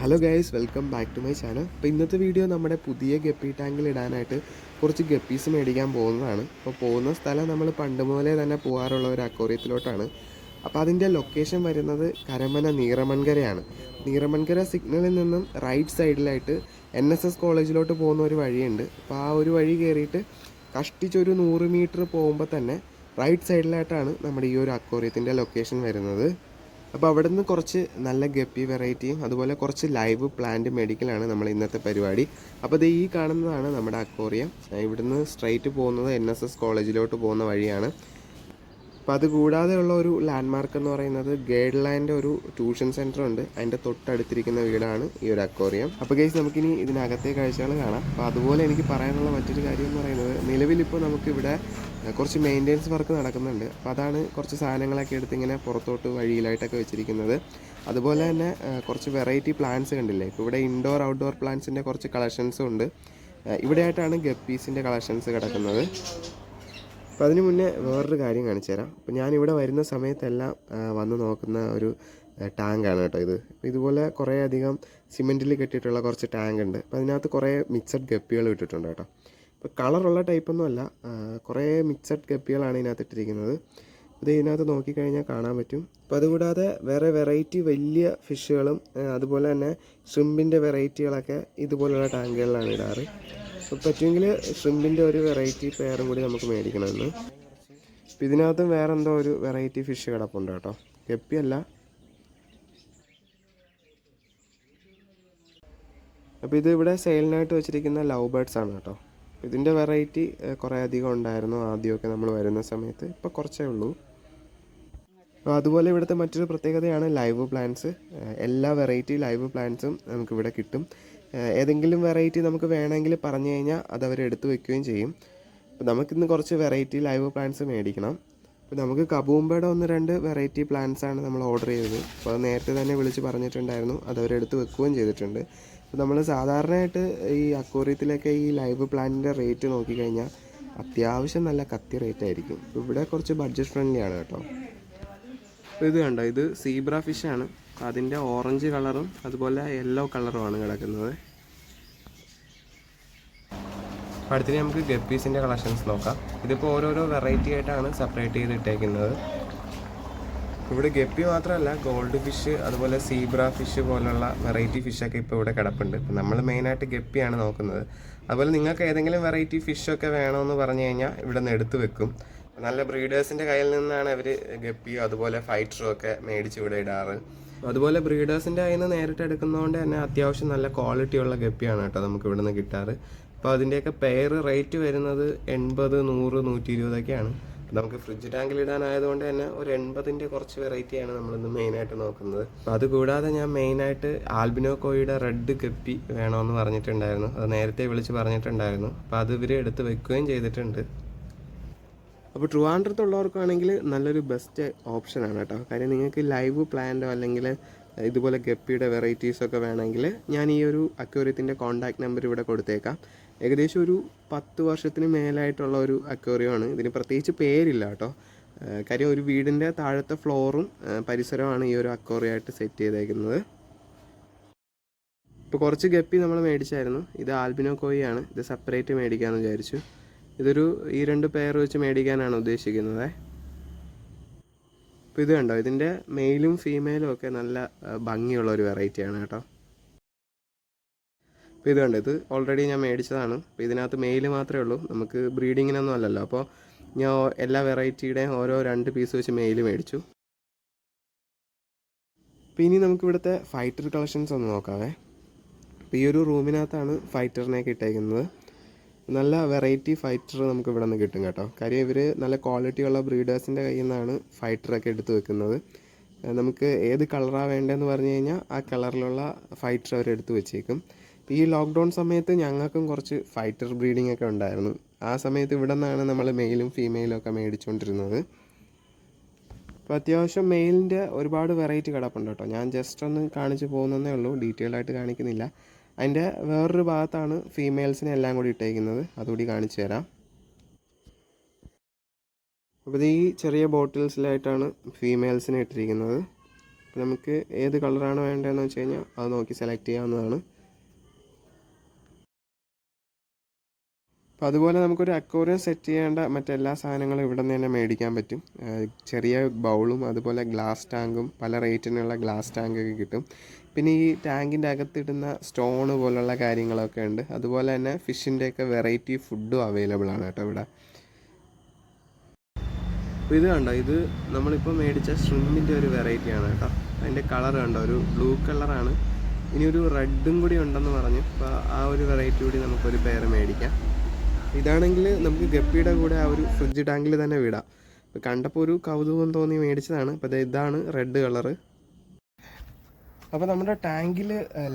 Hello guys, welcome back to my channel. അപ്പോൾ ഇന്നത്തെ video നമ്മുടെ പുതിയ ഗപ്പി ടാങ്കിൽ ഇടാനായിട്ട് കുറച്ച് ഗപ്പീസ് മേടിക്കാൻ പോകുന്നതാണ്. അപ്പോൾ പോകുന്ന സ്ഥലം നമ്മൾ പണ്ട് മുതലേ തന്നെ പോകാറുള്ള ഒരു അക്വേറിയത്തിലോട്ടാണ്. അപ്പോൾ അതിൻ്റെ ലൊക്കേഷൻ വരുന്നത് കരമന നീറമൺകരയാണ്. നീറമൺകര സിഗ്നലിൽ നിന്നും റൈറ്റ് സൈഡിലായിട്ട് NSS കോളേജിലോട്ട് പോകുന്ന ഒരു വഴിയുണ്ട്. അപ്പോൾ ആ ഒരു വഴി കയറിയിട്ട് കഷ്ടിച്ചൊരു 100 മീറ്റർ പോകുമ്പോൾ തന്നെ റൈറ്റ് സൈഡിലായിട്ടാണ് നമ്മുടെ ഈ ഒരു അക്വേറിയത്തിൻ്റെ ലൊക്കേഷൻ വരുന്നത്. അപ്പോൾ അവിടെ നിന്ന് കുറച്ച് നല്ല ഗപ്പി വെറൈറ്റിയും അതുപോലെ കുറച്ച് ലൈവ് പ്ലാന്റ് മേടിക്കലാണ് നമ്മൾ ഇന്നത്തെ പരിപാടി. അപ്പോൾ ഇത് ഈ കാണുന്നതാണ് നമ്മുടെ അക്വേറിയം. ഇവിടുന്ന് സ്ട്രൈറ്റ് പോകുന്നത് NSS കോളേജിലോട്ട് പോകുന്ന വഴിയാണ്. അപ്പോൾ അതുകൂടാതെ ഉള്ള ഒരു ലാൻഡ്മാർക്ക് എന്ന് പറയുന്നത് ഗൈഡ് ലൈൻ്റെ ഒരു ട്യൂഷൻ സെൻറ്റർ ഉണ്ട്. അതിൻ്റെ തൊട്ടടുത്തിരിക്കുന്ന വീടാണ് ഈ ഒരു അക്വേറിയം. അപ്പോൾ ഗൈസ്, നമുക്കിനി ഇതിനകത്തെ കാഴ്ചകൾ കാണാം. അപ്പോൾ അതുപോലെ എനിക്ക് പറയാനുള്ള മറ്റൊരു കാര്യം എന്ന് പറയുന്നത്, നിലവിലിപ്പോൾ നമുക്കിവിടെ കുറച്ച് മെയിൻ്റെനൻസ് വർക്ക് നടക്കുന്നുണ്ട്. അപ്പോൾ അതാണ് കുറച്ച് സാധനങ്ങളൊക്കെ എടുത്ത് ഇങ്ങനെ പുറത്തോട്ട് വഴിയിലായിട്ടൊക്കെ വെച്ചിരിക്കുന്നത്. അതുപോലെ തന്നെ കുറച്ച് വെറൈറ്റി പ്ലാന്റ്സ് കണ്ടില്ലേ. ഇപ്പോൾ ഇവിടെ ഇൻഡോർ ഔട്ട്ഡോർ പ്ലാന്റ്സിൻ്റെ കുറച്ച് കളക്ഷൻസും ഉണ്ട്. ഇവിടെയായിട്ടാണ് ഗപ്പീസിൻ്റെ കളക്ഷൻസ് കിടക്കുന്നത്. അപ്പോൾ അതിന് മുന്നേ വേറൊരു കാര്യം കാണിച്ചു തരാം. അപ്പോൾ ഞാനിവിടെ വരുന്ന സമയത്തെല്ലാം വന്ന് നോക്കുന്ന ഒരു ടാങ്കാണ് കേട്ടോ ഇത്. ഇതുപോലെ കുറേ അധികം സിമെൻറ്റിൽ കെട്ടിയിട്ടുള്ള കുറച്ച് ടാങ്ക് ഉണ്ട്. അപ്പോൾ അതിനകത്ത് കുറേ മിക്സഡ് ഗപ്പികൾ ഇട്ടിട്ടുണ്ട് കേട്ടോ. ഇപ്പോൾ കളറുള്ള ടൈപ്പൊന്നും അല്ല, കുറേ മിക്സഡ് ഗപ്പികളാണ് ഇതിനകത്ത് ഇട്ടിരിക്കുന്നത്. ഇത് ഇതിനകത്ത് നോക്കിക്കഴിഞ്ഞാൽ കാണാൻ പറ്റും. അപ്പോൾ അതുകൂടാതെ വേറെ വെറൈറ്റി വലിയ ഫിഷുകളും അതുപോലെ തന്നെ ഷ്രിമ്പിൻ്റെ വെറൈറ്റികളൊക്കെ ഇതുപോലുള്ള ടാങ്കുകളിലാണ് ഇടാറ്. അപ്പോൾ പറ്റുമെങ്കിൽ ഷ്രിമ്പിൻ്റെ ഒരു വെറൈറ്റി പെയറും കൂടി നമുക്ക് മേടിക്കണമെന്ന്. അപ്പോൾ ഇതിനകത്തും വേറെ എന്തോ ഒരു വെറൈറ്റി ഫിഷ് കിടപ്പുണ്ട് കേട്ടോ, ഗപ്പിയല്ല. അപ്പോൾ ഇത് ഇവിടെ സെയിലിനായിട്ട് വെച്ചിരിക്കുന്ന ലവ് ബേർഡ്സ് ആണ് കേട്ടോ. ഇതിൻ്റെ വെറൈറ്റി കുറേ അധികം ഉണ്ടായിരുന്നു ആദ്യമൊക്കെ നമ്മൾ വരുന്ന സമയത്ത്. ഇപ്പോൾ കുറച്ചേ ഉള്ളൂ. അതുപോലെ ഇവിടുത്തെ മറ്റൊരു പ്രത്യേകതയാണ് ലൈവ് പ്ലാന്റ്സ്. എല്ലാ വെറൈറ്റി ലൈവ് പ്ലാന്റ്സും നമുക്കിവിടെ കിട്ടും. ഏതെങ്കിലും വെറൈറ്റി നമുക്ക് വേണമെങ്കിൽ പറഞ്ഞു കഴിഞ്ഞാൽ അത് അവർ എടുത്ത് വെക്കുകയും ചെയ്യും. അപ്പോൾ നമുക്കിന്ന് കുറച്ച് വെറൈറ്റി ലൈവ് പ്ലാന്റ്സ് മേടിക്കണം. അപ്പോൾ നമുക്ക് കബൂമ്പയുടെ 1-2 വെറൈറ്റി പ്ലാന്റ്സാണ് നമ്മൾ ഓർഡർ ചെയ്തത്. അപ്പോൾ അത് നേരത്തെ തന്നെ വിളിച്ച് പറഞ്ഞിട്ടുണ്ടായിരുന്നു, അത് അവരെടുത്ത് വെക്കുകയും ചെയ്തിട്ടുണ്ട്. അപ്പോൾ നമ്മൾ സാധാരണയായിട്ട് ഈ അക്വേറിയത്തിലൊക്കെ ഈ ലൈവ് പ്ലാന്റിൻ്റെ റേറ്റ് നോക്കിക്കഴിഞ്ഞാൽ അത്യാവശ്യം നല്ല കത്തി റേറ്റ് ആയിരിക്കും. ഇപ്പോൾ ഇവിടെ കുറച്ച് ബഡ്ജറ്റ് ഫ്രണ്ട്ലി ആണ് കേട്ടോ. അപ്പോൾ ഇത് കണ്ടോ, ഇത് സീബ്ര ഫിഷാണ്. അതിൻ്റെ ഓറഞ്ച് കളറും അതുപോലെ യെല്ലോ കളറുമാണ് കിടക്കുന്നത്. അടുത്തിന് നമുക്ക് ഗപ്പീസിൻ്റെ കളക്ഷൻസ് നോക്കാം. ഇതിപ്പോൾ ഓരോരോ വെറൈറ്റി ആയിട്ടാണ് സെപ്പറേറ്റ് ചെയ്ത് ഇട്ടേക്കുന്നത്. ഇവിടെ ഗപ്പി മാത്രമല്ല, ഗോൾഡ് ഫിഷ് അതുപോലെ സീബ്ര ഫിഷ് പോലുള്ള വെറൈറ്റി ഫിഷൊക്കെ ഇപ്പോൾ ഇവിടെ കിടപ്പുണ്ട്. ഇപ്പം നമ്മൾ മെയിനായിട്ട് ഗപ്പിയാണ് നോക്കുന്നത്. അതുപോലെ നിങ്ങൾക്ക് ഏതെങ്കിലും വെറൈറ്റി ഫിഷൊക്കെ വേണമെന്ന് പറഞ്ഞു കഴിഞ്ഞാൽ ഇവിടെ നിന്ന് എടുത്ത് വെക്കും. നല്ല ബ്രീഡേഴ്സിൻ്റെ കയ്യിൽ നിന്നാണ് അവർ ഗപ്പിയോ അതുപോലെ ഫൈറ്ററും ഒക്കെ മേടിച്ച് ഇവിടെ ഇടാറ്. അതുപോലെ ബ്രീഡേഴ്സിൻ്റെ കയ്യിൽ നിന്ന് നേരിട്ട് എടുക്കുന്നതുകൊണ്ട് തന്നെ അത്യാവശ്യം നല്ല ക്വാളിറ്റി ഉള്ള ഗപ്പിയാണ് കേട്ടോ നമുക്ക് ഇവിടെ നിന്ന് കിട്ടാറ്. അപ്പോൾ അതിൻ്റെയൊക്കെ പെയർ റേറ്റ് വരുന്നത് 80, 100, 120 ഒക്കെയാണ്. നമുക്ക് ഫ്രിഡ്ജ് ടാങ്കിൽ ഇടാനായതുകൊണ്ട് തന്നെ ഒരു 80ൻ്റെ കുറച്ച് വെറൈറ്റിയാണ് നമ്മളിന്ന് മെയിനായിട്ട് നോക്കുന്നത്. അപ്പോൾ അതുകൂടാതെ ഞാൻ മെയിനായിട്ട് ആൽബിനോക്കോയുടെ റെഡ് ഗപ്പി വേണമെന്ന് പറഞ്ഞിട്ടുണ്ടായിരുന്നു. അത് നേരത്തെ വിളിച്ച് പറഞ്ഞിട്ടുണ്ടായിരുന്നു. അപ്പോൾ അത് ഇവർ എടുത്ത് വെക്കുകയും ചെയ്തിട്ടുണ്ട്. അപ്പോൾ ട്രിവാൻഡ്രത്തുള്ളവർക്കാണെങ്കിൽ നല്ലൊരു ബെസ്റ്റ് ഓപ്ഷനാണ് കേട്ടോ. കാര്യം നിങ്ങൾക്ക് ലൈവ് പ്ലാന്റോ അല്ലെങ്കിൽ ഇതുപോലെ ഗപ്പിയുടെ വെറൈറ്റീസൊക്കെ വേണമെങ്കിൽ ഞാൻ ഈ ഒരു അക്വേറിയത്തിൻ്റെ കോൺടാക്ട് നമ്പർ ഇവിടെ കൊടുത്തേക്കാം. ഏകദേശം ഒരു 10 വർഷത്തിന് മേലായിട്ടുള്ള ഒരു അക്വേറിയമാണ്. ഇതിന് പ്രത്യേകിച്ച് പേരില്ല കേട്ടോ. കാര്യം ഒരു വീടിൻ്റെ താഴത്തെ ഫ്ലോറും പരിസരമാണ് ഈ ഒരു അക്വേറിയമായിട്ട് സെറ്റ് ചെയ്തേക്കുന്നത്. ഇപ്പോൾ കുറച്ച് ഗപ്പി നമ്മൾ മേടിച്ചായിരുന്നു. ഇത് ആൽബിനോക്കോയാണ്. ഇത് സെപ്പറേറ്റ് മേടിക്കാമെന്ന് വിചാരിച്ചു. ഇതൊരു ഈ 2 പെയർ വെച്ച് മേടിക്കാനാണ് ഉദ്ദേശിക്കുന്നത്. അപ്പോൾ ഇത് കണ്ടോ, ഇതിൻ്റെ മെയിലും ഫീമെയിലും ഒക്കെ നല്ല ഭംഗിയുള്ള ഒരു വെറൈറ്റിയാണ് കേട്ടോ. അപ്പോൾ ഇത് കണ്ടോ, ഇത് ഓൾറെഡി ഞാൻ മേടിച്ചതാണ്. അപ്പോൾ ഇതിനകത്ത് മെയിൽ മാത്രമേ ഉള്ളൂ, നമുക്ക് ബ്രീഡിങ്ങിനൊന്നും അല്ലല്ലോ. അപ്പോൾ ഞാൻ എല്ലാ വെറൈറ്റിയുടെയും ഓരോ 2 പീസ് വെച്ച് മെയിൽ മേടിച്ചു. അപ്പോൾ ഇനി നമുക്ക് ഇവിടുത്തെ ഫൈറ്റർ കളക്ഷൻസ് ഒന്ന് നോക്കാവേ. അപ്പോൾ ഈ ഒരു റൂമിനകത്താണ് ഫൈറ്ററിനെയൊക്കെ ഇട്ടേക്കുന്നത്. നല്ല വെറൈറ്റി ഫൈറ്റർ നമുക്ക് ഇവിടെ നിന്ന് കിട്ടും കേട്ടോ. കാര്യം ഇവർ നല്ല ക്വാളിറ്റിയുള്ള ബ്രീഡേഴ്സിൻ്റെ കയ്യിൽ നിന്നാണ് ഫൈറ്ററൊക്കെ എടുത്ത് വെക്കുന്നത്. നമുക്ക് ഏത് കളറാണ് വേണ്ടതെന്ന് പറഞ്ഞു കഴിഞ്ഞാൽ ആ കളറിലുള്ള ഫൈറ്റർ അവരെടുത്ത് വെച്ചേക്കും. ഈ ലോക്ക്ഡൗൺ സമയത്ത് ഞങ്ങൾക്കും കുറച്ച് ഫൈറ്റർ ബ്രീഡിംഗ് ഒക്കെ ഉണ്ടായിരുന്നു. ആ സമയത്ത് ഇവിടെ നിന്നാണ് നമ്മൾ മെയിലും ഫീമെയിലും ഒക്കെ മേടിച്ചുകൊണ്ടിരുന്നത്. അപ്പോൾ അത്യാവശ്യം മെയിലിൻ്റെ ഒരുപാട് വെറൈറ്റി കിടപ്പുണ്ട് കേട്ടോ. ഞാൻ ജസ്റ്റ് ഒന്ന് കാണിച്ച് പോകുന്നതേ ഉള്ളൂ, ഡീറ്റെയിൽ ആയിട്ട് കാണിക്കുന്നില്ല. അതിൻ്റെ വേറൊരു ഭാഗത്താണ് ഫീമെയിൽസിനെ എല്ലാം കൂടി ഇട്ടേക്കുന്നത്, അതുകൂടി കാണിച്ചു തരാം. അപ്പോൾ ഈ ചെറിയ ബോട്ടിൽസിലായിട്ടാണ് ഫീമെയിൽസിനെ ഇട്ടിരിക്കുന്നത്. നമുക്ക് ഏത് കളറാണ് വേണ്ടതെന്ന് വെച്ച് കഴിഞ്ഞാൽ അത് നോക്കി സെലക്ട് ചെയ്യാവുന്നതാണ്. അപ്പോൾ അതുപോലെ നമുക്കൊരു അക്വേറിയം സെറ്റ് ചെയ്യേണ്ട മറ്റെല്ലാ സാധനങ്ങളും ഇവിടെ നിന്ന് തന്നെ മേടിക്കാൻ പറ്റും. ചെറിയ ബൗളും അതുപോലെ ഗ്ലാസ് ടാങ്കും പല റേറ്റിനുള്ള ഗ്ലാസ് ടാങ്കൊക്കെ കിട്ടും. പിന്നെ ഈ ടാങ്കിൻ്റെ അകത്തിടുന്ന സ്റ്റോണ് പോലുള്ള കാര്യങ്ങളൊക്കെ ഉണ്ട്. അതുപോലെ തന്നെ ഫിഷിൻ്റെയൊക്കെ വെറൈറ്റി ഫുഡും അവൈലബിൾ ആണ് കേട്ടോ ഇവിടെ. അപ്പോൾ ഇത് കണ്ടോ, ഇത് നമ്മളിപ്പോൾ മേടിച്ച ഷ്രിമ്പിൻ്റെ ഒരു വെറൈറ്റിയാണ് കേട്ടോ. അതിൻ്റെ കളർ കണ്ടോ, ഒരു ബ്ലൂ കളറാണ്. ഇനി ഒരു റെഡും കൂടി ഉണ്ടെന്ന് പറഞ്ഞു. അപ്പോൾ ആ ഒരു വെറൈറ്റി കൂടി നമുക്കൊരു പെയർ മേടിക്കാം. ഇതാണെങ്കിൽ നമുക്ക് ഗപ്പിയുടെ കൂടെ ആ ഒരു ഫ്രിഡ്ജ് ടാങ്കിൽ തന്നെ വിടാം. അപ്പോൾ കണ്ടപ്പോൾ ഒരു കൗതുകം തോന്നി മേടിച്ചതാണ്. അപ്പോൾ ഇതാണ് റെഡ് കളറ്. അപ്പോൾ നമ്മുടെ ടാങ്കിൽ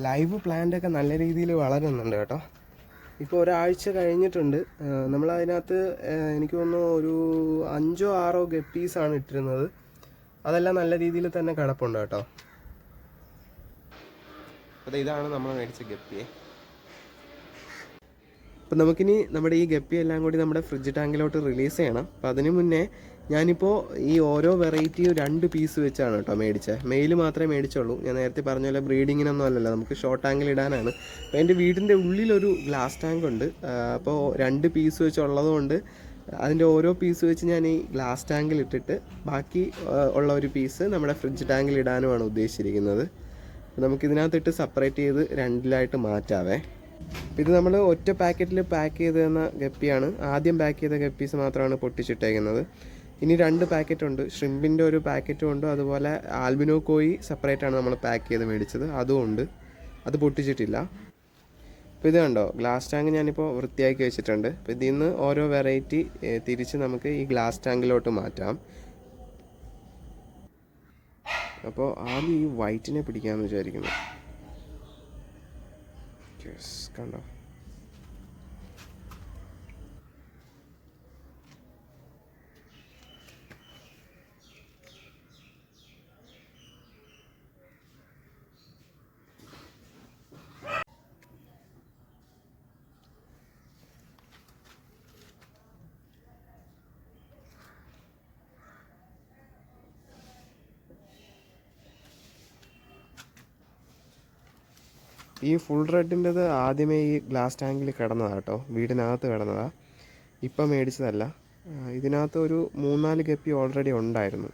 ലൈവ് പ്ലാന്റൊക്കെ നല്ല രീതിയിൽ വളരുന്നുണ്ട് കേട്ടോ. ഇപ്പോൾ ഒരാഴ്ച കഴിഞ്ഞിട്ടുണ്ട്. നമ്മളതിനകത്ത് എനിക്ക് തോന്നുന്നു ഒരു 5 or 6 ഗപ്പീസാണ് ഇട്ടിരുന്നത്. അതെല്ലാം നല്ല രീതിയിൽ തന്നെ കിടപ്പുണ്ട് കേട്ടോ. അപ്പോൾ ഇതാണ് നമ്മൾ മേടിച്ച ഗപ്പിയെ. അപ്പോൾ നമുക്കിനി നമ്മുടെ ഈ ഗപ്പി എല്ലാം കൂടി നമ്മുടെ ഫ്രിഡ്ജ് ടാങ്കിലോട്ട് റിലീസ് ചെയ്യണം. അപ്പോൾ അതിന് മുന്നേ ഞാനിപ്പോൾ ഈ ഓരോ വെറൈറ്റിയും 2 പീസ് വെച്ചാണ് കേട്ടോ മേടിച്ചത്. മെയിൽ മാത്രമേ മേടിച്ചുള്ളൂ. ഞാൻ നേരത്തെ പറഞ്ഞ പോലെ ബ്രീഡിങ്ങിനൊന്നും അല്ലല്ലോ, നമുക്ക് ഷോർട്ട് ടാങ്കിൽ ഇടാനാണ്. അപ്പോൾ എൻ്റെ വീടിൻ്റെ ഉള്ളിലൊരു ഗ്ലാസ് ടാങ്ക് ഉണ്ട്. അപ്പോൾ 2 പീസ് വെച്ചുള്ളതുകൊണ്ട് അതിൻ്റെ ഓരോ പീസ് വെച്ച് ഞാൻ ഈ ഗ്ലാസ് ടാങ്കിൽ ഇട്ടിട്ട് ബാക്കി ഉള്ള ഒരു പീസ് നമ്മുടെ ഫ്രിഡ്ജ് ടാങ്കിൽ ഇടാനുമാണ് ഉദ്ദേശിച്ചിരിക്കുന്നത്. നമുക്കിതിനകത്തിട്ട് സെപ്പറേറ്റ് ചെയ്ത് 2ലായിട്ട് മാറ്റാവേ. ഇത് നമ്മൾ ഒറ്റ പാക്കറ്റിൽ പാക്ക് ചെയ്ത് തന്ന ഗപ്പിയാണ്. ആദ്യം പാക്ക് ചെയ്ത ഗപ്പീസ് മാത്രമാണ് പൊട്ടിച്ചിട്ടേക്കുന്നത്. ഇനി 2 പാക്കറ്റുണ്ട്. ഷ്രിമ്പിൻ്റെ ഒരു പാക്കറ്റും ഉണ്ട്. അതുപോലെ ആൽബിനോ കോയി സെപ്പറേറ്റ് ആണ് നമ്മൾ പാക്ക് ചെയ്ത് മേടിച്ചത്, അതും ഉണ്ട്. അത് പൊട്ടിച്ചിട്ടില്ല. അപ്പോൾ ഇത് കണ്ടോ, ഗ്ലാസ് ടാങ്ക് ഞാനിപ്പോൾ വൃത്തിയാക്കി വെച്ചിട്ടുണ്ട്. അപ്പോൾ ഇതിൽ നിന്ന് ഓരോ വെറൈറ്റി തിരിച്ച് നമുക്ക് ഈ ഗ്ലാസ് ടാങ്കിലോട്ട് മാറ്റാം. അപ്പോൾ ആദ്യം ഈ വൈറ്റിനെ പിടിക്കാമെന്ന് വിചാരിക്കുന്നു. കണ്ടോ, ഈ ഫുൾ റെഡിൻ്റെത് ആദ്യമേ ഈ ഗ്ലാസ് ടാങ്കിൽ കിടന്നതാണ് കേട്ടോ, വീടിനകത്ത് കിടന്നതാണ്. ഇപ്പം മേടിച്ചതല്ല. ഇതിനകത്ത് ഒരു 3-4 ഗപ്പി ഓൾറെഡി ഉണ്ടായിരുന്നു.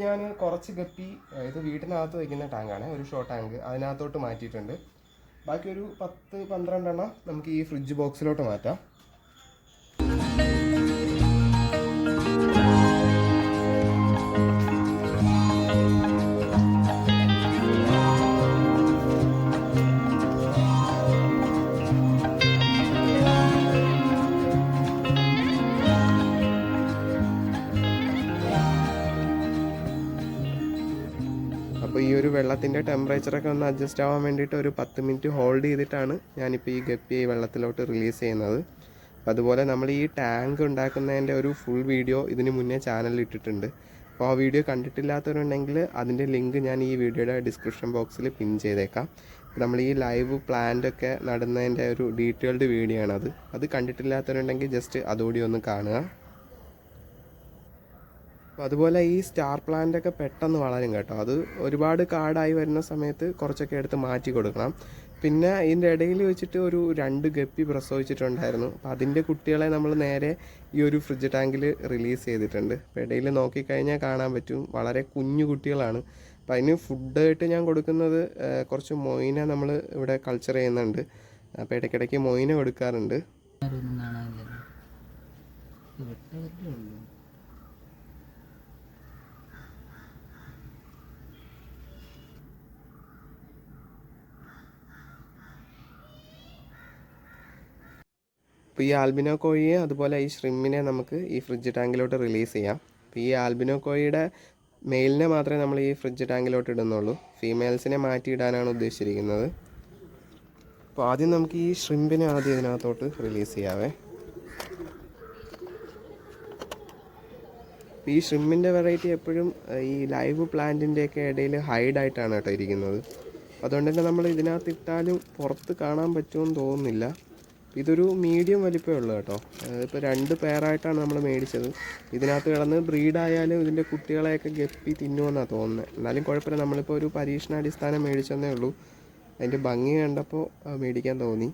ഞാൻ കുറച്ച് ഗപ്പി ഇത് വീട്ടിനകത്ത് വയ്ക്കുന്ന ടാങ്കാണ്, ഒരു ഷോർട്ട് ടാങ്ക്, അതിനകത്തോട്ട് മാറ്റിയിട്ടുണ്ട്. ബാക്കി ഒരു 10-12 എണ്ണം നമുക്ക് ഈ ഫ്രിഡ്ജ് ബോക്സിലോട്ട് മാറ്റാം. അപ്പോൾ ഈ ഒരു വെള്ളത്തിൻ്റെ ടെമ്പറേച്ചറൊക്കെ ഒന്ന് അഡ്ജസ്റ്റ് ആവാൻ വേണ്ടിയിട്ട് ഒരു 10 മിനിറ്റ് ഹോൾഡ് ചെയ്തിട്ടാണ് ഞാനിപ്പോൾ ഈ ഗപ്പിയെ വെള്ളത്തിലോട്ട് റിലീസ് ചെയ്യുന്നത്. അതുപോലെ നമ്മൾ ഈ ടാങ്ക് ഉണ്ടാക്കുന്നതിൻ്റെ ഒരു ഫുൾ വീഡിയോ ഇതിന് മുന്നേ ചാനലിൽ ഇട്ടിട്ടുണ്ട്. അപ്പോൾ ആ വീഡിയോ കണ്ടിട്ടില്ലാത്തവരുണ്ടെങ്കിൽ അതിൻ്റെ ലിങ്ക് ഞാൻ ഈ വീഡിയോയുടെ ഡിസ്ക്രിപ്ഷൻ ബോക്സിൽ പിൻ ചെയ്തേക്കാം. നമ്മൾ ഈ ലൈവ് പ്ലാന്റൊക്കെ നടുന്നതിൻ്റെ ഒരു ഡീറ്റെയിൽഡ് വീഡിയോ ആണത്. അത് കണ്ടിട്ടില്ലാത്തവരുണ്ടെങ്കിൽ ജസ്റ്റ് അതുകൂടി ഒന്ന് കാണുക. അപ്പോൾ അതുപോലെ ഈ സ്റ്റാർ പ്ലാന്റൊക്കെ പെട്ടെന്ന് വളരും കേട്ടോ. അത് ഒരുപാട് കാടായി വരുന്ന സമയത്ത് കുറച്ചൊക്കെ എടുത്ത് മാറ്റി കൊടുക്കണം. പിന്നെ ഇതിൻ്റെ ഇടയിൽ വെച്ചിട്ട് ഒരു 2 ഗപ്പി പ്രസവിച്ചിട്ടുണ്ടായിരുന്നു. അപ്പോൾ അതിൻ്റെ കുട്ടികളെ നമ്മൾ നേരെ ഈ ഒരു ഫ്രിഡ്ജ് ടാങ്കിൽ റിലീസ് ചെയ്തിട്ടുണ്ട്. അപ്പോൾ ഇടയിൽ നോക്കിക്കഴിഞ്ഞാൽ കാണാൻ പറ്റും വളരെ കുഞ്ഞു കുട്ടികളാണ്. അപ്പോൾ അതിന് ഫുഡായിട്ട് ഞാൻ കൊടുക്കുന്നത് കുറച്ച് മൊയിന നമ്മൾ ഇവിടെ കൾച്ചർ ചെയ്യുന്നുണ്ട്. അപ്പോൾ ഇടയ്ക്കിടയ്ക്ക് മൊയിന കൊടുക്കാറുണ്ട്. അപ്പോൾ ഈ ആൽബിനോ കോഴിയെ അതുപോലെ ഈ ഷ്രിമ്മിനെ നമുക്ക് ഈ ഫ്രിഡ്ജ് ടാങ്കിലോട്ട് റിലീസ് ചെയ്യാം. അപ്പോൾ ഈ ആൽബിനോ കോഴിയുടെ മെയിലിനെ മാത്രമേ നമ്മൾ ഈ ഫ്രിഡ്ജ് ടാങ്കിലോട്ട് ഇടുന്നുള്ളൂ. ഫീമെയിൽസിനെ മാറ്റിയിടാനാണ് ഉദ്ദേശിച്ചിരിക്കുന്നത്. അപ്പോൾ ആദ്യം നമുക്ക് ഈ ഷ്രിമ്പിനെ ആദ്യം ഇതിനകത്തോട്ട് റിലീസ് ചെയ്യാവേ. അപ്പോൾ ഈ ഷ്രിമ്മിൻ്റെ വെറൈറ്റി എപ്പോഴും ഈ ലൈവ് പ്ലാന്റിൻ്റെയൊക്കെ ഇടയിൽ ഹൈഡായിട്ടാണ് കേട്ടോ ഇരിക്കുന്നത്. അതുകൊണ്ട് തന്നെ നമ്മൾ ഇതിനകത്ത് ഇട്ടാലും പുറത്ത് കാണാൻ പറ്റുമെന്ന് തോന്നുന്നില്ല. ഇതൊരു മീഡിയം വലിപ്പമേ ഉള്ളൂ കേട്ടോ. ഇപ്പോൾ 2 പെയറായിട്ടാണ് നമ്മൾ മേടിച്ചത്. ഇതിനകത്ത് കിടന്ന് ബ്രീഡായാലും ഇതിൻ്റെ കുട്ടികളെയൊക്കെ ഗപ്പി തിന്നുമെന്നാണ് തോന്നുന്നത്. എന്നാലും കുഴപ്പമില്ല, നമ്മളിപ്പോൾ ഒരു പരീക്ഷണാടിസ്ഥാനം മേടിച്ചെന്നേ ഉള്ളൂ. അതിൻ്റെ ഭംഗി കണ്ടപ്പോൾ മേടിക്കാൻ തോന്നി.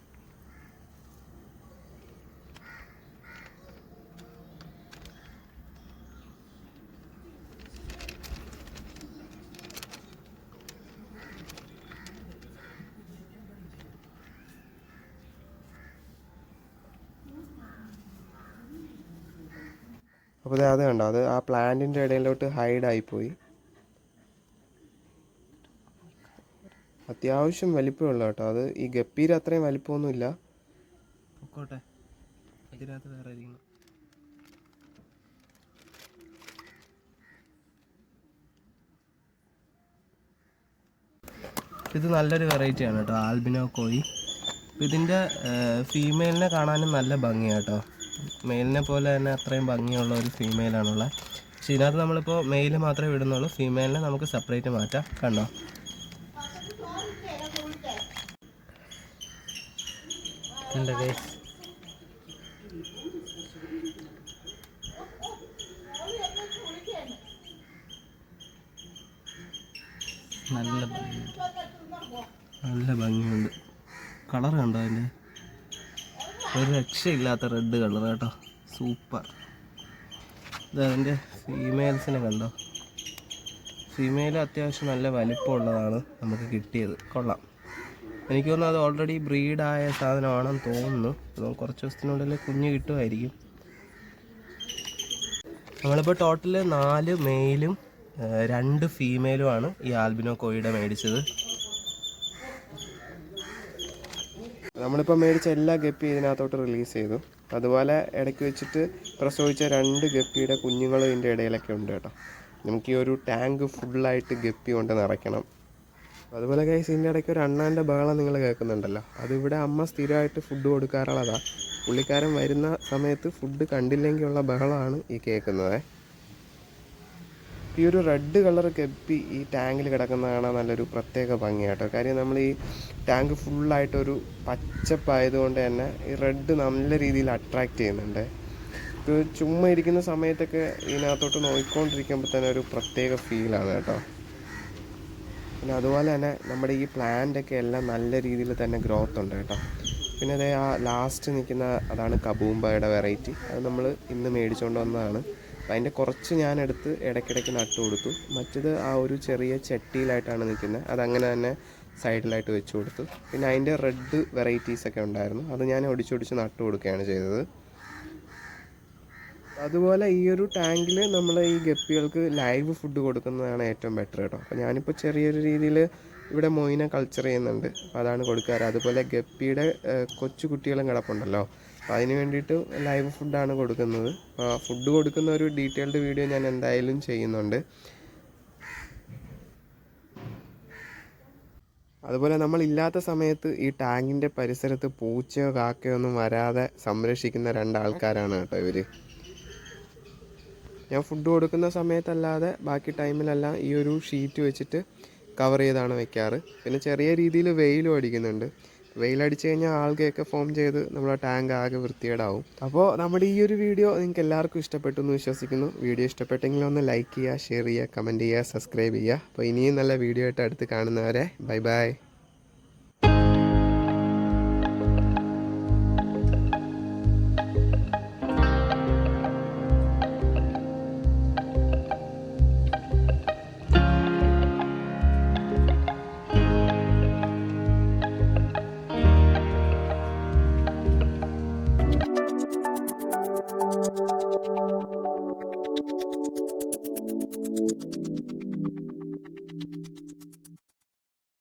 അപ്പോൾ അത് കണ്ടോ, അത് ആ പ്ലാന്റിൻ്റെ ഇടയിലോട്ട് ഹൈഡായിപ്പോയി. അത്യാവശ്യം വലിപ്പമുള്ള കേട്ടോ. അത് ഈ ഗപ്പീര് അത്രയും വലിപ്പമൊന്നുമില്ല. ഇത് നല്ലൊരു വെറൈറ്റിയാണ് കേട്ടോ, ആൽബിനോ കോഴി. ഇതിൻ്റെ ഫീമെയിലിനെ കാണാനും നല്ല ഭംഗിയാണ് കേട്ടോ. മെയിലിനെ പോലെ തന്നെ അത്രയും ഭംഗിയുള്ള ഒരു ഫീമെയിലാണുള്ളത്. പക്ഷെ ഇതിനകത്ത് നമ്മളിപ്പോൾ മെയിൽ മാത്രമേ വിടുന്നുള്ളൂ. ഫീമെയിലിനെ നമുക്ക് സെപ്പറേറ്റ് മാറ്റാം. കണ്ടോ, നല്ല ഭംഗിയുണ്ട്. കളർ കണ്ടോ, അതിൻ്റെ ഒരു രക്ഷയില്ലാത്ത റെഡ് കളർ കേട്ടോ, സൂപ്പർ. ഇതതിൻ്റെ ഫീമെയിൽസിനെ കണ്ടോ, ഫീമെയിൽ അത്യാവശ്യം നല്ല വലിപ്പമുള്ളതാണ് നമുക്ക് കിട്ടിയത്. കൊള്ളാം. എനിക്ക് തോന്നുന്നു അത് ഓൾറെഡി ബ്രീഡായ സാധനമാണെന്ന് തോന്നുന്നു. കുറച്ച് ദിവസത്തിനുള്ളിൽ കുഞ്ഞ് കിട്ടുമായിരിക്കും. നമ്മളിപ്പോൾ ടോട്ടൽ 4 മെയിലും 2 ഫീമെയിലുമാണ് ഈ ആൽബിനോ കോഴിയുടെ മേടിച്ചത്. നമ്മളിപ്പോൾ മേടിച്ച എല്ലാ ഗപ്പി ഇതിനകത്തോട്ട് റിലീസ് ചെയ്തു. അതുപോലെ ഇടയ്ക്ക് വെച്ചിട്ട് പ്രസവിച്ച 2 ഗപ്പിയുടെ കുഞ്ഞുങ്ങളും ഇതിൻ്റെ ഇടയിലൊക്കെ ഉണ്ട് കേട്ടോ. നമുക്ക് ഈ ഒരു ടാങ്ക് ഫുള്ളായിട്ട് ഗപ്പി കൊണ്ട് നിറയ്ക്കണം. അതുപോലെ ഗൈസ്, ഇതിൻ്റെ ഇടയ്ക്ക് ഒരു അണ്ണാൻ്റെ ബഹളം നിങ്ങൾ കേൾക്കുന്നുണ്ടല്ലോ. അതിവിടെ അമ്മ സ്ഥിരമായിട്ട് ഫുഡ് കൊടുക്കാറുള്ളതാണ്. പുള്ളിക്കാരൻ വരുന്ന സമയത്ത് ഫുഡ് കണ്ടില്ലെങ്കിലുള്ള ബഹളമാണ് ഈ കേൾക്കുന്നത്. ഈ ഒരു റെഡ് കളർ ഗപ്പി ഈ ടാങ്കിൽ കിടക്കുന്ന കാണാൻ നല്ലൊരു പ്രത്യേക ഭംഗിയാട്ടോ. കാര്യം നമ്മൾ ഈ ടാങ്ക് ഫുള്ളായിട്ടൊരു പച്ചപ്പായതുകൊണ്ട് തന്നെ ഈ റെഡ് നല്ല രീതിയിൽ അട്രാക്റ്റ് ചെയ്യുന്നുണ്ട്. ഇത് ചുമ്മാ ഇരിക്കുന്ന സമയത്തൊക്കെ ഇതിനകത്തോട്ട് നോക്കിക്കൊണ്ടിരിക്കുമ്പോൾ തന്നെ ഒരു പ്രത്യേക ഫീലാണ് കേട്ടോ. പിന്നെ അതുപോലെ തന്നെ നമ്മുടെ ഈ പ്ലാന്റൊക്കെ എല്ലാം നല്ല രീതിയിൽ തന്നെ ഗ്രോത്ത് ഉണ്ട് കേട്ടോ. പിന്നെ അതേ ആ ലാസ്റ്റ് നിൽക്കുന്ന അതാണ് കബൂമ്പയുടെ വെറൈറ്റി. അത് നമ്മൾ ഇന്ന് മേടിച്ചുകൊണ്ട് വന്നതാണ്. അപ്പം അതിൻ്റെ കുറച്ച് ഞാനെടുത്ത് ഇടയ്ക്കിടയ്ക്ക് നട്ടു കൊടുത്തു. മറ്റത് ആ ഒരു ചെറിയ ചട്ടിയിലായിട്ടാണ് നിൽക്കുന്നത്. അതങ്ങനെ തന്നെ സൈഡിലായിട്ട് വെച്ച് കൊടുത്തു. പിന്നെ അതിൻ്റെ റെഡ് വെറൈറ്റീസൊക്കെ ഉണ്ടായിരുന്നു. അത് ഞാൻ ഒടിച്ചൊടിച്ച് നട്ടു കൊടുക്കുകയാണ് ചെയ്തത്. അതുപോലെ ഈ ഒരു ടാങ്കിൽ നമ്മൾ ഈ ഗപ്പികൾക്ക് ലൈവ് ഫുഡ് കൊടുക്കുന്നതാണ് ഏറ്റവും ബെറ്റർ കേട്ടോ. അപ്പോൾ ഞാനിപ്പോൾ ചെറിയൊരു രീതിയിൽ ഇവിടെ മൊയിന കൾച്ചർ ചെയ്യുന്നുണ്ട്. അപ്പോൾ അതാണ് കൊടുക്കാറ്. അതുപോലെ ഗപ്പിയുടെ കൊച്ചു കുട്ടികളും കിടപ്പുണ്ടല്ലോ, അപ്പോൾ അതിന് വേണ്ടിയിട്ട് ലൈവ് ഫുഡാണ് കൊടുക്കുന്നത്. അപ്പോൾ ഫുഡ് കൊടുക്കുന്ന ഒരു ഡീറ്റെയിൽഡ് വീഡിയോ ഞാൻ എന്തായാലും ചെയ്യുന്നുണ്ട്. അതുപോലെ നമ്മളില്ലാത്ത സമയത്ത് ഈ ടാങ്കിൻ്റെ പരിസരത്ത് പൂച്ചയോ കാക്കയോ ഒന്നും വരാതെ സംരക്ഷിക്കുന്ന രണ്ടാൾക്കാരാണ് കേട്ടോ ഇവർ. ഞാൻ ഫുഡ് കൊടുക്കുന്ന സമയത്തല്ലാതെ ബാക്കി ടൈമിലെല്ലാം ഈ ഒരു ഷീറ്റ് വെച്ചിട്ട് കവർ ചെയ്താണ് വെക്കാറ്. പിന്നെ ചെറിയ രീതിയിൽ വെയിലും അടിക്കുന്നുണ്ട്. വെയിലടിച്ച് കഴിഞ്ഞാൽ ആൾഗയൊക്കെ ഫോം ചെയ്ത് നമ്മളെ ടാങ്ക് ആകെ വൃത്തികേടാവും. അപ്പോൾ നമ്മുടെ ഈ ഒരു വീഡിയോ നിങ്ങൾക്ക് എല്ലാവർക്കും ഇഷ്ടപ്പെട്ടു എന്ന് വിശ്വസിക്കുന്നു. വീഡിയോ ഇഷ്ടപ്പെട്ടെങ്കിൽ ഒന്ന് ലൈക്ക് ചെയ്യുക, ഷെയർ ചെയ്യുക, കമൻറ്റ് ചെയ്യുക, സബ്സ്ക്രൈബ് ചെയ്യുക. അപ്പോൾ ഇനിയും നല്ല വീഡിയോ ആയിട്ട് അടുത്ത് കാണുന്നവരെ ബൈ ബൈ.